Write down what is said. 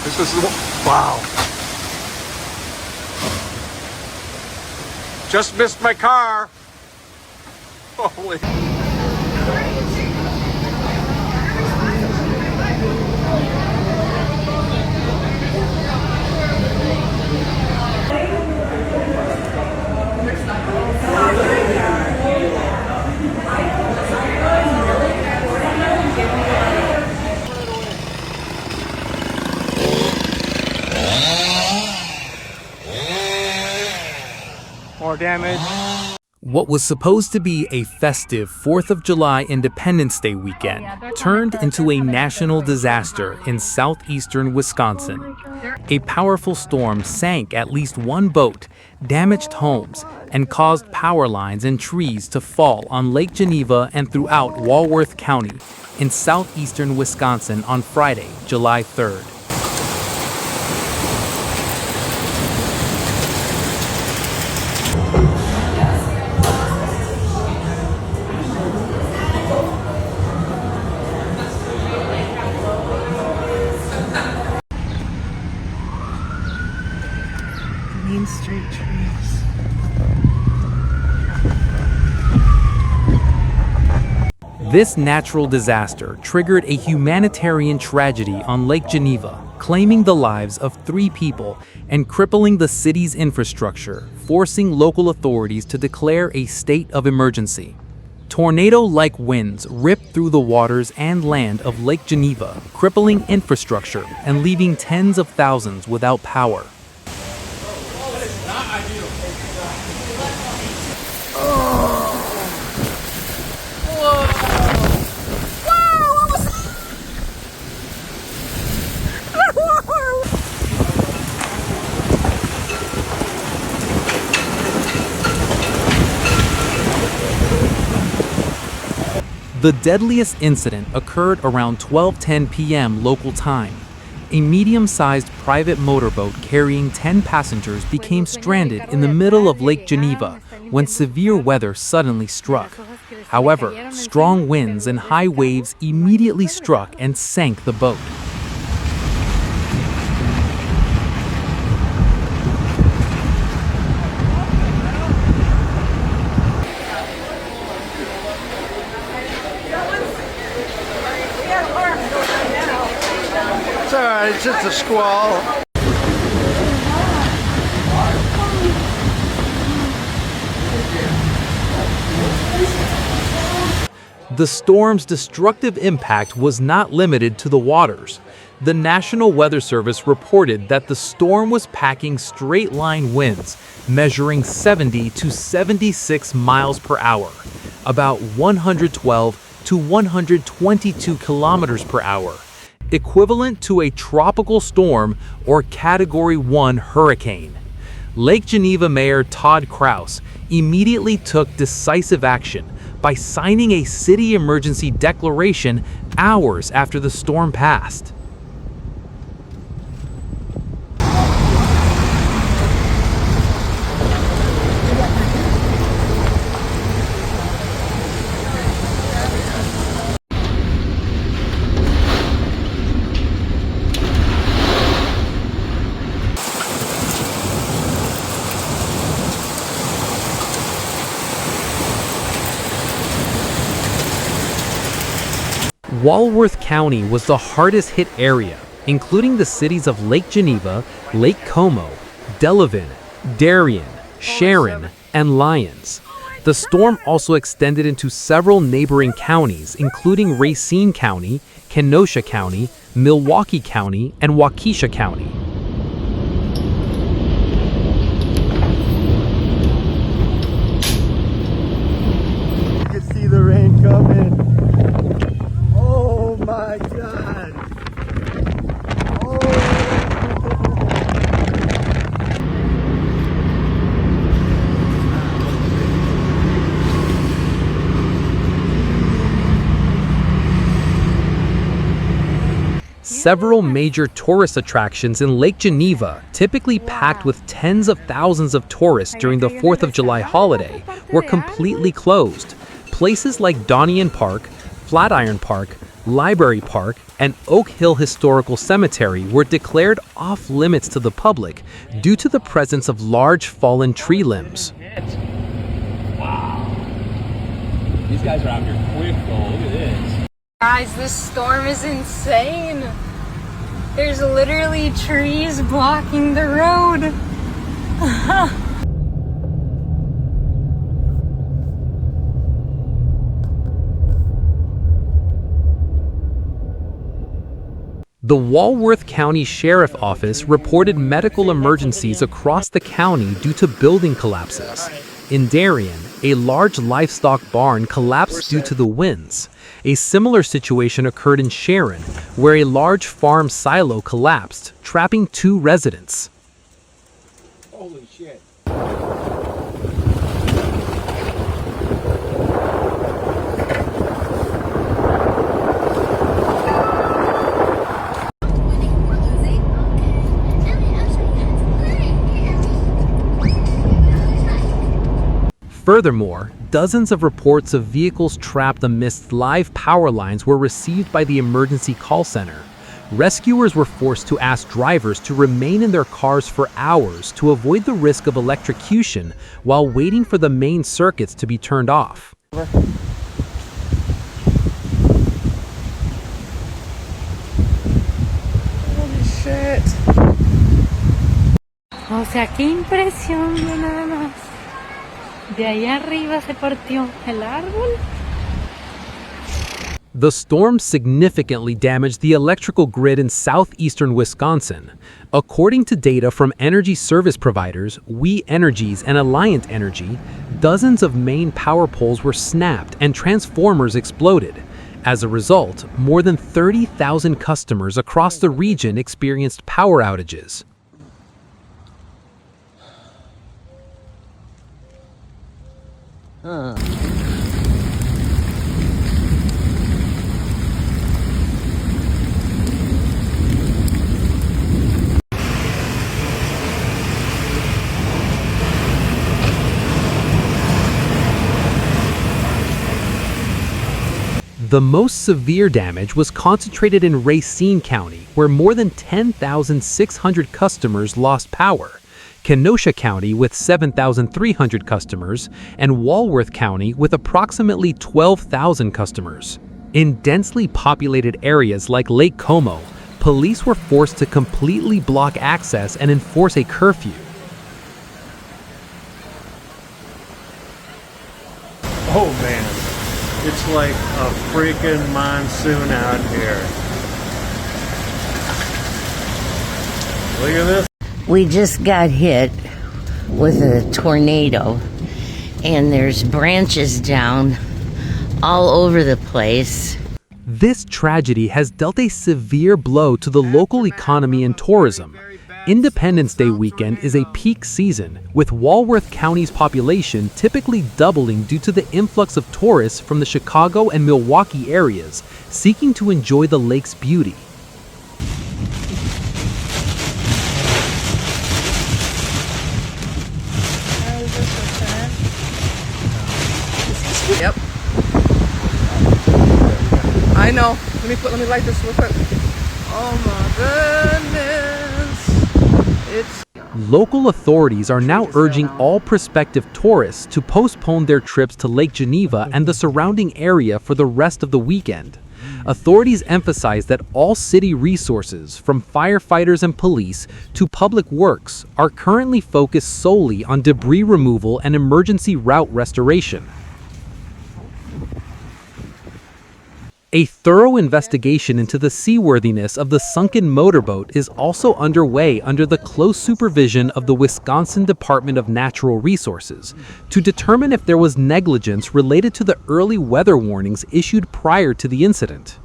This is the one. Wow. Just missed my car. Holy. More damage. What was supposed to be a festive 4th of July Independence Day weekend turned into a national disaster in southeastern Wisconsin. A powerful storm sank at least one boat, damaged homes, and caused power lines and trees to fall on Lake Geneva and throughout Walworth County in southeastern Wisconsin on Friday, July 3rd. Main Street trees. This natural disaster triggered a humanitarian tragedy on Lake Geneva, claiming the lives of 3 people and crippling the city's infrastructure, forcing local authorities to declare a state of emergency. Tornado-like winds ripped through the waters and land of Lake Geneva, crippling infrastructure and leaving tens of thousands without power. The deadliest incident occurred around 12:10 p.m. local time. A medium-sized private motorboat carrying 10 passengers became stranded in the middle of Lake Geneva when severe weather suddenly struck. However, strong winds and high waves immediately struck and sank the boat. It's all right, it's just a squall. The storm's destructive impact was not limited to the waters. The National Weather Service reported that the storm was packing straight-line winds measuring 70 to 76 miles per hour, about 112 to 122 kilometers per hour, equivalent to a tropical storm or Category 1 hurricane. Lake Geneva Mayor Todd Kraus immediately took decisive action by signing a city emergency declaration hours after the storm passed. Walworth County was the hardest hit area, including the cities of Lake Geneva, Lake Como, Delavan, Darien, Sharon, and Lyons. The storm also extended into several neighboring counties, including Racine County, Kenosha County, Milwaukee County, and Waukesha County. You can see the rain coming. Oh my God. Oh. Several major tourist attractions in Lake Geneva, typically packed with tens of thousands of tourists during the 4th of July holiday, were completely closed. Places like Donnian Park, Flatiron Park, Library Park, and Oak Hill Historical Cemetery were declared off-limits to the public due to the presence of large fallen tree limbs. Wow. These guys are out here quick though, look at this. Guys, this storm is insane. There's literally trees blocking the road. The Walworth County Sheriff Office reported medical emergencies across the county due to building collapses. In Darien, a large livestock barn collapsed due to the winds. A similar situation occurred in Sharon, where a large farm silo collapsed, trapping 2 residents. Holy shit. Furthermore, dozens of reports of vehicles trapped amidst live power lines were received by the emergency call center. Rescuers were forced to ask drivers to remain in their cars for hours to avoid the risk of electrocution while waiting for the main circuits to be turned off. Holy shit. O sea, qué impresión de nada más. De allá arriba se partió el árbol. The storm significantly damaged the electrical grid in southeastern Wisconsin. According to data from energy service providers, We Energies and Alliant Energy, dozens of main power poles were snapped and transformers exploded. As a result, more than 30,000 customers across the region experienced power outages. The most severe damage was concentrated in Racine County, where more than 10,600 customers lost power, Kenosha County with 7,300 customers, and Walworth County with approximately 12,000 customers. In densely populated areas like Lake Como, police were forced to completely block access and enforce a curfew. Oh man, it's like a freaking monsoon out here. Look at this. We just got hit with a tornado, and there's branches down all over the place. This tragedy has dealt a severe blow to the local economy and tourism. Independence Day weekend is a peak season, with Walworth County's population typically doubling due to the influx of tourists from the Chicago and Milwaukee areas seeking to enjoy the lake's beauty. Yep. I know. Let me light this real quick. Oh my goodness. It's Local authorities are now urging all prospective tourists to postpone their trips to Lake Geneva and the surrounding area for the rest of the weekend. Authorities emphasize that all city resources, from firefighters and police to public works, are currently focused solely on debris removal and emergency route restoration. A thorough investigation into the seaworthiness of the sunken motorboat is also underway under the close supervision of the Wisconsin Department of Natural Resources to determine if there was negligence related to the early weather warnings issued prior to the incident.